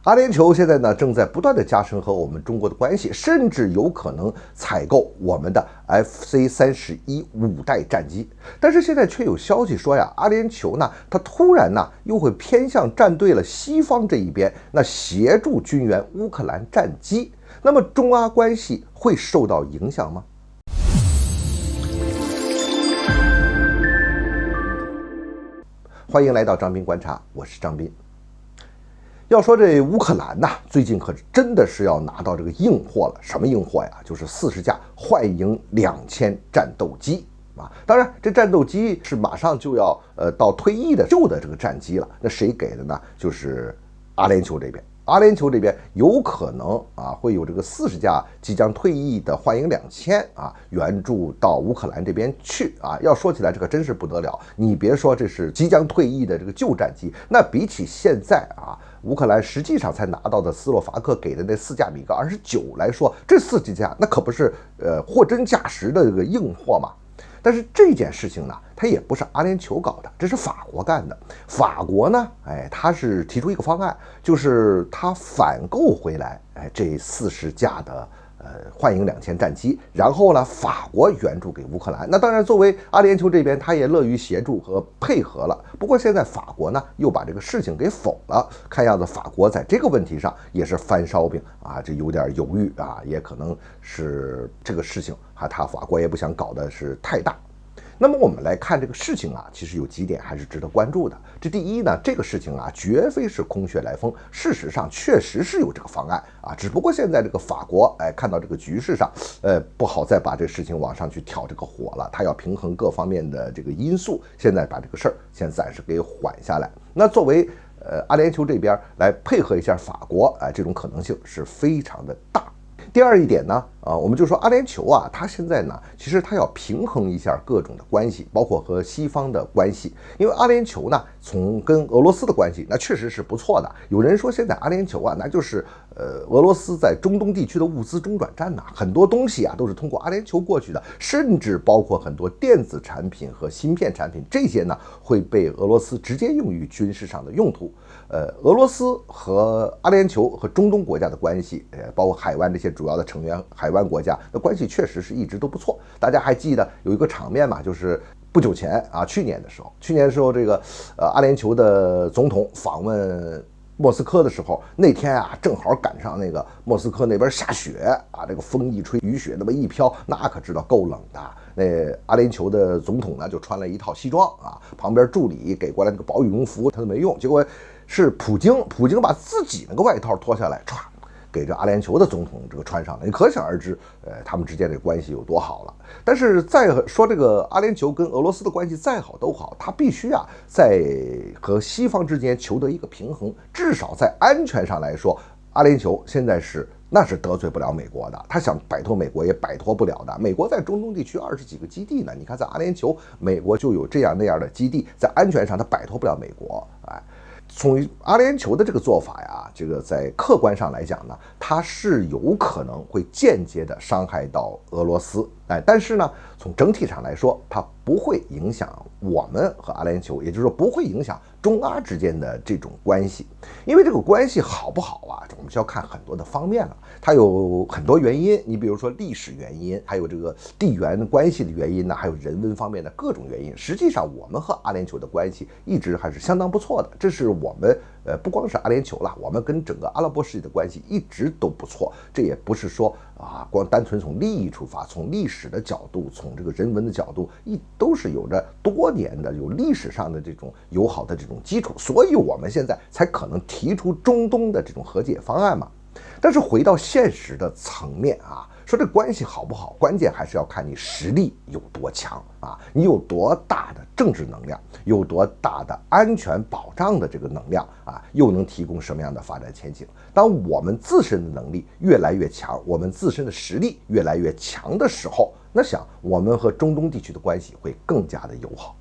阿联酋现在呢正在不断的加深和我们中国的关系，甚至有可能采购我们的 FC-31 5代战机。但是现在却有消息说呀，阿联酋呢它突然呢又会偏向站队了西方这一边，那协助军援乌克兰战机。那么中阿关系会受到影响吗？欢迎来到张斌观察，我是张斌。要说这乌克兰呐，最近可真的是要拿到这个硬货了。什么硬货呀？就是40架幻影2000战斗机啊！当然，这战斗机是马上就要到退役的旧的这个战机了。那谁给的呢？就是阿联酋这边。阿联酋这边有可能会有这个40架即将退役的幻影2000援助到乌克兰这边去啊。要说起来，这个真是不得了。你别说这是即将退役的这个旧战机，那比起现在乌克兰实际上才拿到的斯洛伐克给的那4架米格29来说，这40架那可不是货真价实的这个硬货嘛。但是这件事情呢，它也不是阿联酋搞的，这是法国干的。法国呢，他是提出一个方案，就是他反购回来，这40架的幻影2000战机，然后呢，法国援助给乌克兰。那当然，作为阿联酋这边，他也乐于协助和配合了。不过现在法国呢，又把这个事情给否了。看样子法国在这个问题上也是翻烧饼这有点犹豫也可能是这个事情法国也不想搞的是太大。那么我们来看这个事情其实有几点还是值得关注的。这第一呢，这个事情绝非是空穴来风，事实上确实是有这个方案只不过现在这个法国看到这个局势上不好再把这个事情往上去挑这个火了，他要平衡各方面的这个因素，现在把这个事儿先暂时给缓下来。那作为阿联酋这边来配合一下法国这种可能性是非常的大。第二一点呢，我们就说阿联酋它现在呢，其实它要平衡一下各种的关系，包括和西方的关系。因为阿联酋呢，从跟俄罗斯的关系那确实是不错的。有人说现在阿联酋那就是俄罗斯在中东地区的物资中转站很多东西都是通过阿联酋过去的，甚至包括很多电子产品和芯片产品，这些呢会被俄罗斯直接用于军事上的用途。俄罗斯和阿联酋和中东国家的关系，包括海湾这些主要的成员海湾国家的关系，确实是一直都不错。大家还记得有一个场面嘛，就是不久前去年的时候，这个阿联酋的总统访问莫斯科的时候，那天正好赶上那个莫斯科那边下雪这个风一吹，雨雪那么一飘，那可知道够冷的。那阿联酋的总统呢，就穿了一套西装旁边助理给过来那个薄羽绒服，他都没用，结果是普京把自己那个外套脱下来，歘，给这阿联酋的总统这个穿上了。你可想而知，他们之间的关系有多好了。但是再说这个阿联酋跟俄罗斯的关系再好都好，他必须在和西方之间求得一个平衡，至少在安全上来说，阿联酋现在那是得罪不了美国的，他想摆脱美国也摆脱不了的。美国在中东地区20几个基地呢，你看在阿联酋，美国就有这样那样的基地，在安全上他摆脱不了美国。从阿联酋的这个做法这个在客观上来讲呢，它是有可能会间接的伤害到俄罗斯，但是呢，从整体上来说，它不会影响我们和阿联酋，也就是说不会影响中阿之间的这种关系。因为这个关系好不好我们就要看很多的方面了，它有很多原因，你比如说历史原因，还有这个地缘关系的原因呢，还有人文方面的各种原因。实际上我们和阿联酋的关系一直还是相当不错的，这是我们不光是阿联酋了，我们跟整个阿拉伯世界的关系一直都不错。这也不是说光单纯从利益出发，从历史的角度，从这个人文的角度，都是有着多年的有历史上的这种友好的这种基础，所以我们现在才可能提出中东的这种和解方案嘛。但是回到现实的层面说这关系好不好，关键还是要看你实力有多强你有多大的政治能量，有多大的安全保障的这个能量又能提供什么样的发展前景。当我们自身的能力越来越强，我们自身的实力越来越强的时候，那想我们和中东地区的关系会更加的友好。